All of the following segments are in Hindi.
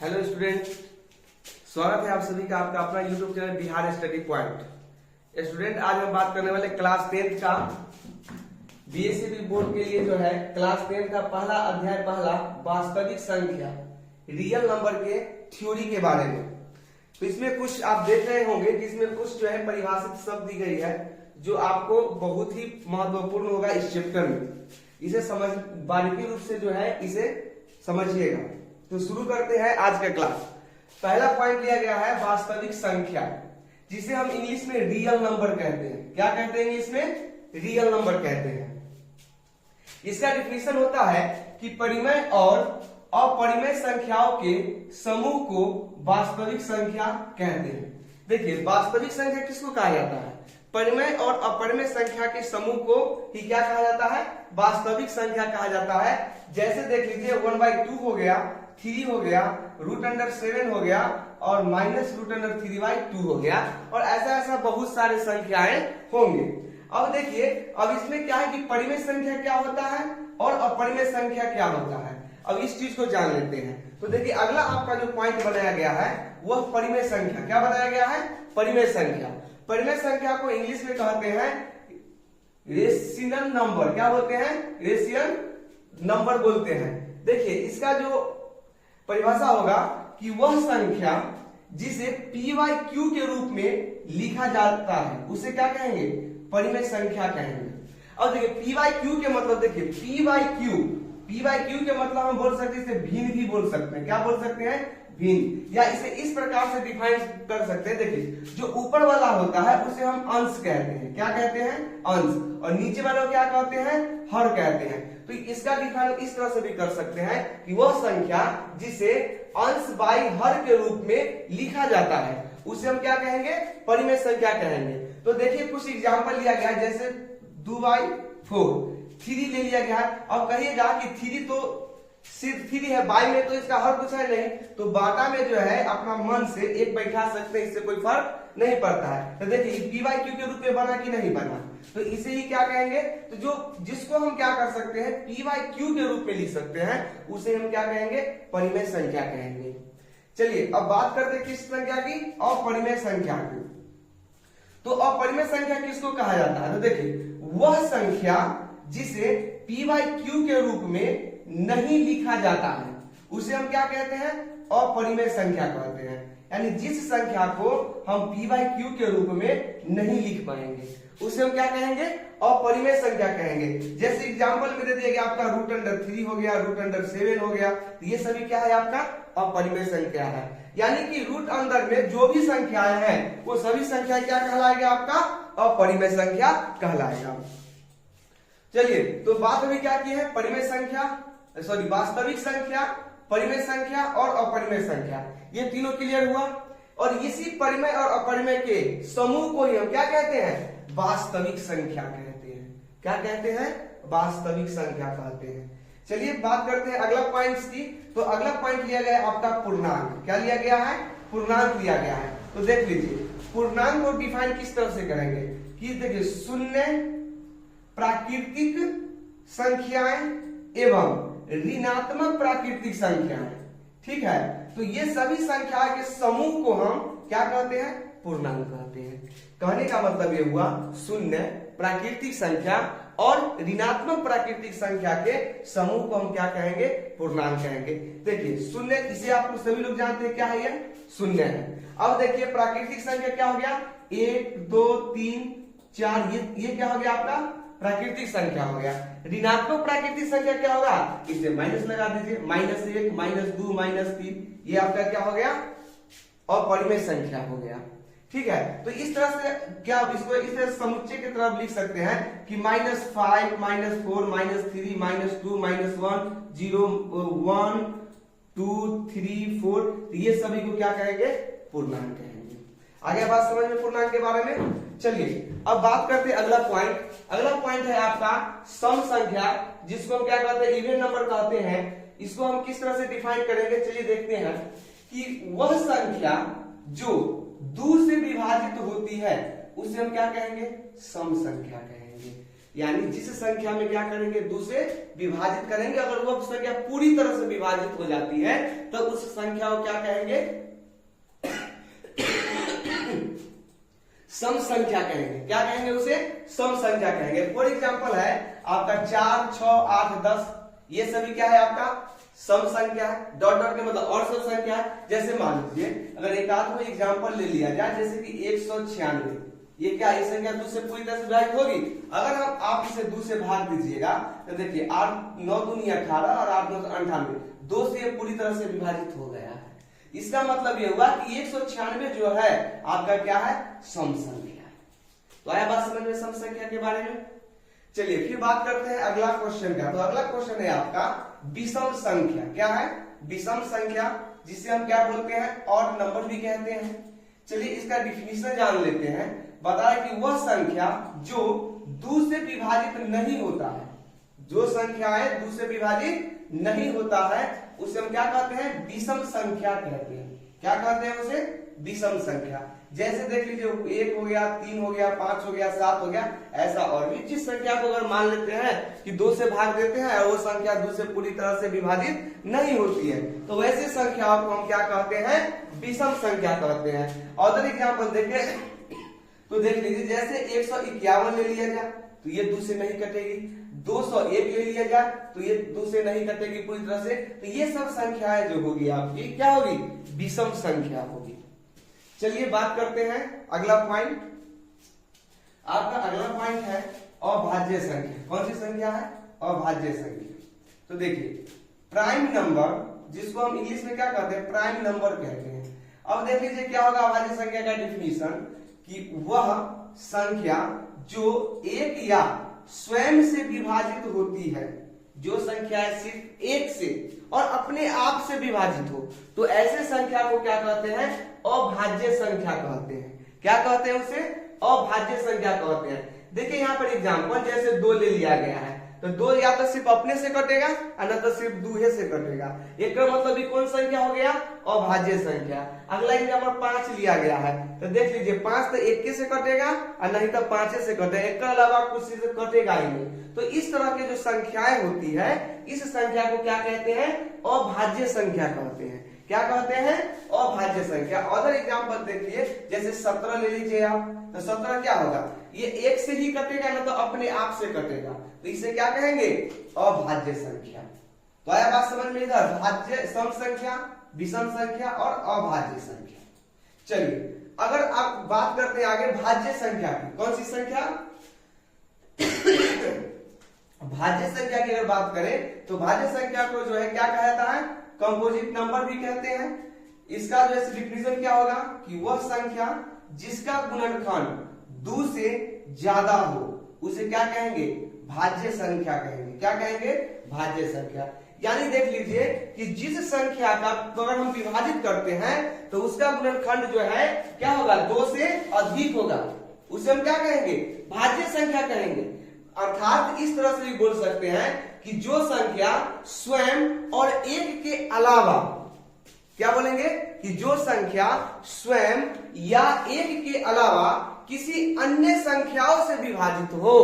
हेलो स्टूडेंट, स्वागत है आप सभी का आपका अपना YouTube channel Bihar study point. Student, आज हम बात करने वाले क्लास 10 का बीएससी बोर्ड के लिए जो है क्लास 10 का पहला अध्याय, पहला वास्तविक संख्या रियल नंबर के थ्योरी के बारे में। तो इसमें कुछ आप देख रहे होंगे कि इसमें कुछ जो है परिभाषित शब्द दी गई है जो आपको बहुत ही महत्वपूर्ण होगा इस चैप्टर में। इसे समझ बारीकी रूप से जो है इसे समझिएगा। तो शुरू करते हैं आज का क्लास। पहला पॉइंट लिया गया है वास्तविक संख्या, जिसे हम इंग्लिश में रियल नंबर कहते हैं। क्या कहते हैं इंग्लिश में? रियल नंबर कहते हैं। इसका डिफिनेशन होता है कि परिमेय और अपरिमेय संख्याओं के समूह को वास्तविक संख्या कहते हैं। देखिए, वास्तविक संख्या किसको कहा जाता है? परिमेय और अपरिमेय संख्या के समूह को ही क्या कहा जाता है? वास्तविक संख्या कहा जाता है। जैसे देख लीजिए 1/2 हो गया, 3 हो गया, √7 हो गया और -√3/2 हो गया, और ऐसा बहुत सारे संख्याएं होंगे। अब देखिए, अब इसमें क्या है कि परिमेय संख्या क्या होता है और अपरिमेय संख्या क्या होता है। अब इस चीज को जान लेते हैं। तो देखिए, अगला आपका जो पॉइंट बनाया गया है वह परिमेय संख्या। क्या बनाया गया है? परिमेय संख्या। परिमेय संख्या को इंग्लिश में कहते हैं रेशनल नंबर। क्या बोलते हैं? रेशनल नंबर बोलते हैं। देखिए, इसका जो परिभाषा होगा कि वह संख्या जिसे p/q के रूप में लिखा जाता है उसे क्या कहेंगे? परिमेय संख्या कहेंगे। अब देखिए, p/q के मतलब, देखिए p/q के मतलब हम बोल सकते हैं, इसे भिन्न भी बोल सकते हैं। क्या बोल सकते हैं? भिन्न। या इसे इस प्रकार से डिफाइन कर सकते हैं। देखिए, जो ऊपर वाला होता है उसे हम अंश कहते हैं। क्या कहते हैं? अंश। और नीचे वाला क्या कहते हैं? हर कहते हैं। तो इसका डिफाइन इस तरह से भी कर सकते हैं कि वह संख्या जिसे अंश बाई हर के रूप में लिखा जाता है उसे हम क्या कहेंगे? परिमेय संख्या कहेंगे। तो देखिए, कुछ एग्जांपल लिया गया है, जैसे 2/4, 3 ले लिया गया है। अब कहिएगा कि 3 तो सिर्फ 3 है, बाई में तो इसका हर कुछ है नहीं, तो बाटा में जो है अपना मन से एक बैठा सकते हैं, इससे कोई फर्क नहीं पड़ता है। तो देखिए, p/q के रूप में बना कि नहीं बना, तो इसे ही क्या कहेंगे? तो जो जिसको हम क्या कर सकते हैं, p/q के रूप में लिख सकते हैं, उसे हम क्या कहेंगे? परिमेय संख्या कहेंगे। चलिए, अब बात करते हैं किस संख्या की? अपरिमेय संख्या की। तो अपरिमेय संख्या किसको कहा जाता है? तो देखिए, वह संख्या जिसे p/q के रूप में नहीं लिखा जाता है उसे हम क्या कहते हैं? अपरिमेय संख्या कहते हैं। यानी जिस संख्या को हम p/q के रूप में नहीं लिख पाएंगे उसे हम क्या कहेंगे? अपरिमेय संख्या कहेंगे। जैसे एग्जांपल में दे दिया गया आपका √3 हो गया, √7 हो गया, तो ये सभी क्या है? आपका अपरिमेय संख्या है। यानी कि रूट अंदर में जो भी संख्याएं हैं वो सभी संख्या क्या कहलाएगा? आपका अपरिमेय संख्या कहलाएगा। चलिए, तो बात अभी क्या की है? परिमेय संख्या, सॉरी, वास्तविक संख्या, परिमेय संख्या और अपरिमेय संख्या, ये तीनों क्लियर हुआ। और इसी परिमेय और अपरिमेय के समूह को ही हम क्या कहते हैं? वास्तविक संख्या कहते हैं। क्या कहते हैं? वास्तविक संख्या कहते हैं। चलिए, बात करते हैं अगला पॉइंट्स की। तो अगला पॉइंट लिया गया है आपका पूर्णांक। क्या लिया गया है? पूर्णांक लिया गया है। तो देख लीजिए, पूर्णांक को डिफाइन किस तरह से करेंगे कि देखिए, शून्य, प्राकृतिक संख्याएं एवं ऋणात्मक प्राकृतिक संख्याएं। ठीक है, तो ये सभी संख्या के समूह को हम क्या कहते हैं? पूर्णांक कहते हैं। कहने का मतलब ये हुआ, शून्य, प्राकृतिक संख्या और ऋणात्मक प्राकृतिक संख्या के समूह को हम क्या कहेंगे? पूर्णांक कहेंगे। देखिए, शून्य, इसे आप सभी लोग जानते हैं क्या है? ये शून्य है। अब देखिए, प्राकृतिक संख्या क्या हो गया? 1, 2, 3, 4, ये क्या हो गया? आपका प्राकृतिक संख्या हो गया। ऋणात्मक प्राकृतिक संख्या क्या होगा? इसे माइनस लगा दीजिए, -1, -2, -3, ये आपका क्या हो गया? अपरिमेय संख्या हो गया। ठीक है, तो इस तरह से क्या इसको इस तरह समुच्चय की तरफ लिख सकते हैं कि -5, -4, -3, -2, -1, 0, 1, 2, 3, 4, ये सभी को क्या कहेंगे? पूर्णांक कहेंगे। आगे बात समझ में पूर्णांक के बारे में। चलिए, अब बात करते हैं अगला पॉइंट। अगला पॉइंट है आपका सम संख्या, जिसको हम क्या कहते हैं? इवन नंबर कहते हैं। इसको हम किस तरह से डिफाइन करेंगे? चलिए देखते हैं कि वह संख्या जो दूर से विभाजित होती है उसे हम क्या कहेंगे? सम संख्या कहेंगे। यानी जिस संख्या में क्या करेंगे, 2 से विभाजित करेंगे, अगर वह संख्या पूरी तरह से विभाजित हो जाती है तो उस संख्या को क्या कहेंगे, सम संख्या कहेंगे। क्या कहेंगे उसे, सम संख्या कहेंगे। फॉर एग्जाम्पल है आपका 4, 6, 8, 10, ये सभी क्या है आपका सम संख्या है। डॉट डॉट के मतलब और सम संख्या है। जैसे मान लीजिए अगर एक आध कोई एग्जाम्पल ले लिया जाए, जैसे कि 196, ये क्या ये संख्या 2 से पूरी तरह से विभाजित होगी। अगर आप इसे 2 से भाग दीजिएगा तो देखिए 8 9 दूनी 18 और 8 9 98, 2 से ये पूरी तरह से विभाजित हो गया है। इसका मतलब ये हुआ कि 196 जो है आपका क्या है, सम संख्या है। तो आया बात समझ में सम संख्या के बारे में। चलिए फिर बात करते हैं अगला क्वेश्चन का। तो अगला क्वेश्चन है आपका विषम संख्या। क्या है, विषम संख्या, जिसे हम क्या बोलते हैं, ऑड नंबर भी कहते हैं। चलिए इसका डिफिनीशन जान लेते हैं। बताया कि वह संख्या जो 2 से विभाजित नहीं होता है, जो संख्या है 2 से विभाजित नहीं होता है उसे हम क्या कहते हैं, विषम संख्या कहते हैं। क्या कहते हैं उसे, विषम संख्या। जैसे देख लीजिए 1 हो गया, 3 हो गया, 5 हो गया, 7 हो गया, ऐसा और भी जिस संख्या को अगर मान लेते हैं कि 2 से भाग देते हैं और वो संख्या 2 से पूरी तरह से विभाजित नहीं होती है, तो वैसे संख्याओं को हम क्या कहते हैं, विषम संख्या कहते हैं। अदर एग्जाम्पल देखें तो देख लीजिए, जैसे 151 ले लिया जाए तो ये 2 से नहीं कटेगी, 201 ले लिया जाए तो ये 2 से नहीं कटेगी पूरी तरह से। तो ये सब संख्याएं जो होगी आपकी क्या होगी, विषम संख्या होगी। चलिए बात करते हैं अगला पॉइंट। आपका अगला पॉइंट है अभाज्य संख्या। कौन सी संख्या है, अभाज्य संख्या। तो देखिए प्राइम नंबर, जिसको हम इंग्लिश में क्या कहते हैं, प्राइम नंबर कहते हैं। अब देख लीजिए क्या होगा अभाज्य संख्या का डिफिनीशन, कि वह संख्या जो एक या स्वयं से विभाजित होती है, जो संख्या सिर्फ एक से और अपने आप से विभाजित हो, तो ऐसे संख्या को क्या कहते हैं, अभाज्य संख्या कहते हैं। क्या कहते हैं उसे, अभाज्य संख्या कहते हैं। देखिए यहाँ पर एग्जांपल, जैसे 2 ले लिया गया है तो 2 या तो सिर्फ अपने से कटेगा और न तो सिर्फ दूहे से कटेगा। एक का मतलब ये कौन संख्या हो गया, अभाज्य संख्या। अगला एग्जांपल 5 लिया गया है तो देख लीजिए 5 तो 1 से कटेगा और नहीं तो 5 से कटेगा, एक के अलावा कुछ से कटेगा ही नहीं। तो इस तरह की जो संख्याएं होती है, इस संख्या को क्या कहते हैं, अभाज्य संख्या कहते हैं। क्या कहते हैं, अभाज्य संख्या। अदर एग्जांपल देखिए, जैसे 17 ले लीजिए आप, तो 17 क्या होगा, ये 1 से ही कटेगा ना तो अपने आप से कटेगा, तो इसे क्या कहेंगे, अभाज्य संख्या। तो आया बात समझ में इधर, भाज्य, सम संख्या, विषम संख्या और अभाज्य संख्या। चलिए अगर आप बात करते हैं आगे भाज्य संख्या की, कौन सी संख्या, भाज्य संख्या की अगर बात करें तो भाज्य संख्या को जो है क्या कहता है, कंपोजिट नंबर भी कहते हैं। इसका जो है डिफिनीशन क्या होगा, कि वह संख्या जिसका गुणनखंड 2 से ज्यादा हो उसे क्या कहेंगे, भाज्य संख्या कहेंगे। क्या कहेंगे, भाज्य संख्या। यानी देख लीजिए कि जिस संख्या का अगर हम विभाजित करते हैं तो उसका गुणनखंड जो है क्या होगा, 2 से अधिक होगा, उसे हम क्या कहेंगे, भाज्य संख्या कहेंगे। अर्थात इस तरह से भी बोल सकते हैं कि जो संख्या स्वयं और एक के अलावा, क्या बोलेंगे, कि जो संख्या स्वयं या एक के अलावा किसी अन्य संख्याओं से विभाजित हो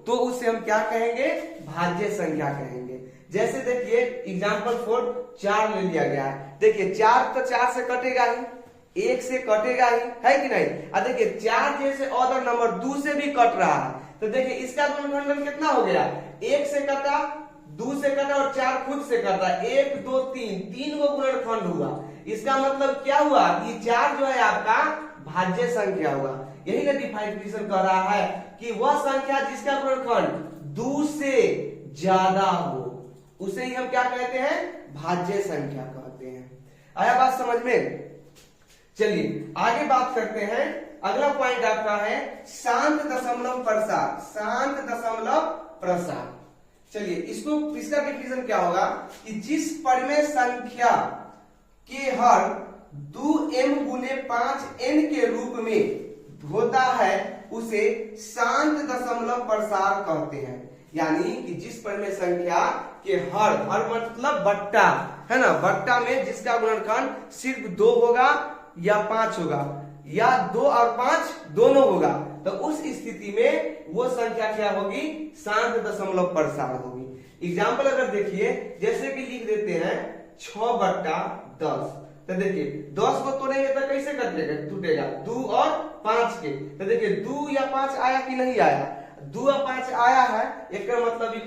तो उसे हम क्या कहेंगे, भाज्य संख्या कहेंगे। जैसे देखिए एग्जाम्पल 4 4 ले लिया गया है, देखिए 4 तो 4 से कटेगा ही, 1 से कटेगा ही, है कि नहीं। अब देखिए 4 जैसे अदर नंबर 2 से भी कट रहा है, तो देखिए इसका गुणनखंड कितना हो गया, 1 से कटा, 2 से कटा और 4 खुद से कटा, 1 2 3 को गुणनखंड हुआ। इसका मतलब क्या हुआ, कि 4 जो है आपका भाज्य संख्या हुआ। यही ना डिफिनीशन कर रहा है कि वह संख्या जिसका गुणनखंड 2 से ज्यादा हो उसे ही हम क्या कहते हैं, भाज्य संख्या कहते हैं। आया बात समझ में। चलिए आगे बात करते हैं। अगला पॉइंट आपका है शांत दशमलव प्रसार। शांत दशमलव प्रसार, चलिए इसका डिफिनीशन क्या होगा, कि जिस परिमेय संख्या के हर 2m गुने 5n के रूप में होता है उसे शांत दशमलव प्रसार कहते हैं। यानी कि जिस परिमेय संख्या के हर मतलब बट्टा है ना, बट्टा में जिसका गुणनखंड सिर्फ 2 होगा या 5 होगा, या 2 और 5 दोनों होगा, तो उस स्थिति में वो संख्या क्या होगी, शांत दशमलव प्रसार होगी। एग्जाम्पल अगर देखिए, जैसे कि लिख देते हैं 6/10, तो देखिए 10 को तोड़ेंगे तो कैसे टूटेगा, 2 और 5 के, तो देखिए 2 या 5 आया कि नहीं आया, 2 और 5 आया है, इसका मतलब ये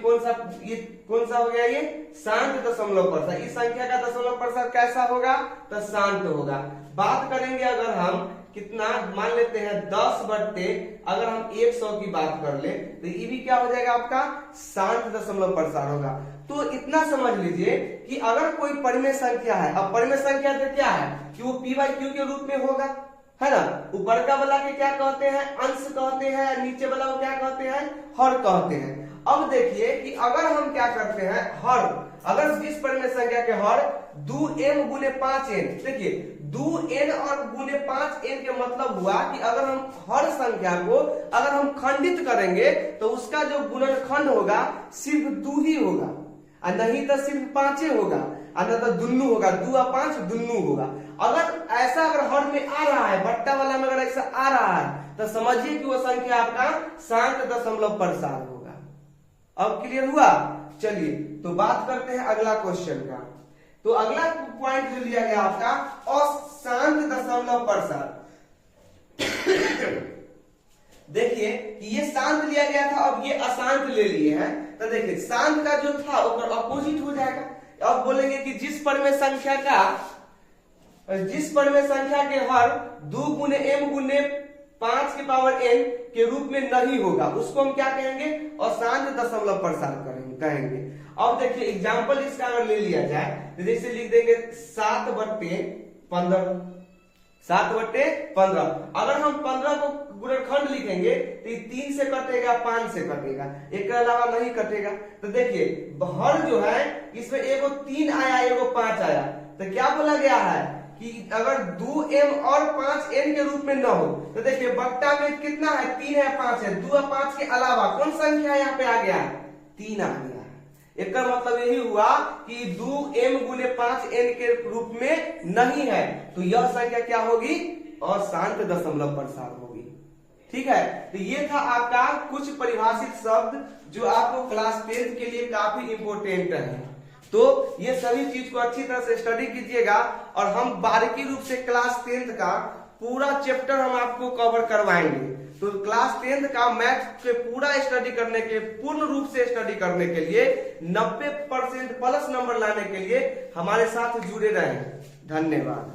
कौन सा हो गया, ये शांत दशमलव प्रसार। इस संख्या का दशमलव प्रसार कैसा होगा, तो शांत होगा। बात करेंगे अगर हम कितना, मान लेते हैं 10 बट्टे अगर हम 100 की बात कर ले, तो ये भी क्या हो जाएगा, आपका शांत दशमलव प्रसार होगा। तो इतना समझ लीजिए कि अगर कोई परिमेय संख्या है, अब परिमेय संख्या तो क्या है कि वो p/q के रूप में होगा, है ना। ऊपर का वाला के क्या कहते हैं, अंश कहते हैं, नीचे वाला को क्या कहते हैं, हर कहते हैं। अब देखिए कि अगर हम क्या करते हैं, हर, अगर इस परिमेय संख्या के हर 2m गुने 5n, देखिए 2n और गुने 5n के मतलब हुआ कि अगर हम हर संख्या को अगर हम खंडित करेंगे तो उसका जो गुणनखंड होगा सिर्फ 2 ही होगा, और नहीं तो सिर्फ 5 होगा, और तो दुन्नू होगा, 2 और 5 दुन्नू होगा। अगर ऐसा अगर हर में आ रहा है, बट्टा वाला में अगर ऐसा आ रहा है, तो समझिए कि वो संख्या आपका शांत दशमलव प्रसार होगा। अब क्लियर हुआ। चलिए तो बात करते हैं अगला क्वेश्चन का। तो अगला पॉइंट जो लिया गया आपका अशांत दशमलव प्रसार। देखिए कि ये शांत लिया गया था, अब ये अशांत ले लिए हैं, तो देखिए शांत का जो था ऊपर अपोजिट हो जाएगा। अब बोलेंगे कि जिस परिमेय संख्या के हर 2 गुने m गुने 5 के पावर n के रूप में नहीं होगा, उसको हम क्या कहेंगे, अशांत दशमलव प्रसार कहेंगे। अब देखिए एग्जाम्पल इसका अगर ले लिया जाए, तो जैसे लिख देंगे 7/15, 7/15। अगर हम 15 को गुणनखंड लिखेंगे तो 3 से कटेगा, 5 से कटेगा, एक के अलावा नहीं कटेगा। तो देखिए हर जो है इसमें एगो 3 आया, एगो 5 आया, तो क्या बोला गया है कि अगर 2m और 5n के रूप में न हो, तो देखिए बट्टा में कितना है, 3 है, 5 है, 2 और 5 के अलावा कौन संख्या यहाँ पे आ गया, 3 आ गया। इसका मतलब यही हुआ कि 2m गुने 5n के रूप में नहीं है, तो यह संख्या क्या होगी, अशांत दशमलव प्रसार होगी। ठीक है, तो ये था आपका कुछ परिभाषित शब्द जो आपको क्लास 10th के लिए काफी इंपोर्टेंट है। तो ये सभी चीज को अच्छी तरह से स्टडी कीजिएगा, और हम बारीकी रूप से क्लास 10th का पूरा चैप्टर हम आपको कवर करवाएंगे। तो क्लास 10th का मैथ के पूरा स्टडी करने के, पूर्ण रूप से स्टडी करने के लिए 90% प्लस नंबर लाने के लिए हमारे साथ जुड़े रहें। धन्यवाद।